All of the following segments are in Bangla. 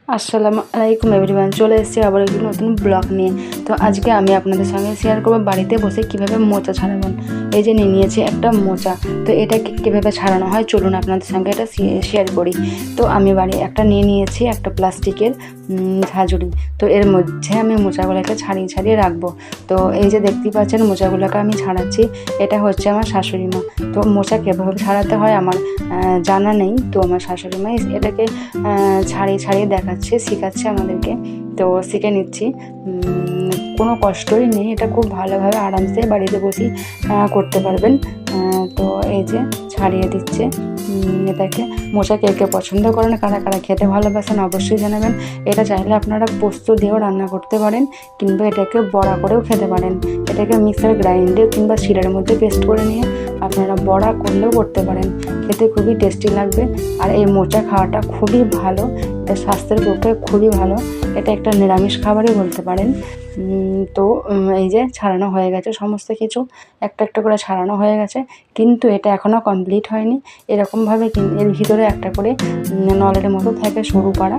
আসসালামু আলাইকুম এভরিওয়ান, চলে এসেছি আবার একটি নতুন ব্লগ নিয়ে। তো আজকে আমি আপনাদের সঙ্গে শেয়ার করব বাড়িতে বসে কিভাবে মোচা ছাড়াবেন। এই যে নিয়েছি একটা মোচা, তো এটা কীভাবে ছাড়ানো হয় চলুন আপনাদের সঙ্গে এটা শেয়ার করি। তো আমি একটা নিয়েছি একটা প্লাস্টিকের ঝাঁঝুড়ি। তো এর মধ্যে আমি মোচাগুলোকে ছাড়িয়ে ছাড়িয়ে রাখবো। তো এই যে দেখতেই পাচ্ছেন মোচাগুলোকে আমি ছাড়াচ্ছি। এটা হচ্ছে আমার শাশুড়ি মা। তো মোচা কীভাবে ছাড়াতে হয় আমার জানা নেই, তো আমার শাশুড়ি মা এটাকে ছাড়িয়ে ছাড়িয়ে শেখাচ্ছে আমাদেরকে। তো শিখে নিচ্ছি, কোনো কষ্টই নেই, এটা খুব ভালোভাবে আরামসে বাড়িতে বসেই করতে পারবেন। তো এই যে ছাড়িয়ে দিচ্ছে এটাকে। মোচা কে কে পছন্দ করেন, কারা কারা খেতে ভালোবাসেন অবশ্যই জানাবেন। এটা চাইলে আপনারা পোস্ত দিয়েও রান্না করতে পারেন, কিংবা এটাকে বড়া করেও খেতে পারেন। এটাকে মিক্সার গ্রাইন্ডে কিংবা শিলের মধ্যে পেস্ট করে নিয়ে আপনারা বড়া করলেও করতে পারেন, খেতে খুবই টেস্টি লাগবে। আর এই মোচা খাওয়াটা খুবই ভালো, এটা স্বাস্থ্যের পক্ষে খুবই ভালো। এটা একটা নিরামিষ খাবারই বলতে পারেন। তো এই যে ছাড়ানো হয়ে গেছে সমস্ত কিছু, একটা একটা করে ছাড়ানো হয়ে গেছে, কিন্তু এটা এখনও কমপ্লিট হয়নি। এরকমভাবে এর ভিতরে একটা করে নলের মতো থাকে সরু পাড়া,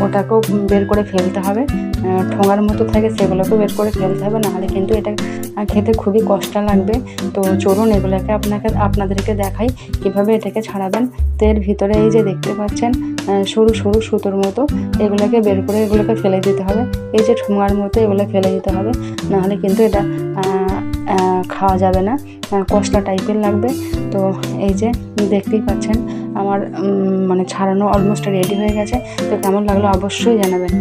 ওটাকেও বের করে ফেলতে হবে। ঠোঙার মতো থাকে সেগুলোকেও বের করে ফেলতে হবে, নাহলে কিন্তু এটা খেতে খুবই কষ্ট লাগবে। তো চলুন এগুলোকে আপনাদেরকে দেখাই কীভাবে এটাকে ছাড়াবেন। তো এর ভিতরে এই যে দেখতে পাচ্ছেন সরু সরু সুতোর মতো, এগুলোকে বের করে এগুলোকে ফেলে দিতে হবে। এই যে ঠোঙার মতো এগুলো ফেলে দিতে হবে, নাহলে কিন্তু এটা খাওয়া যাবে না, কষ্টা টাইপের লাগবে। তো এই যে দেখতেই পাচ্ছেন আমার ছাড়ানো অলমোস্ট রেডি হয়ে গেছে। তো কেমন লাগলো অবশ্যই জানাবেন।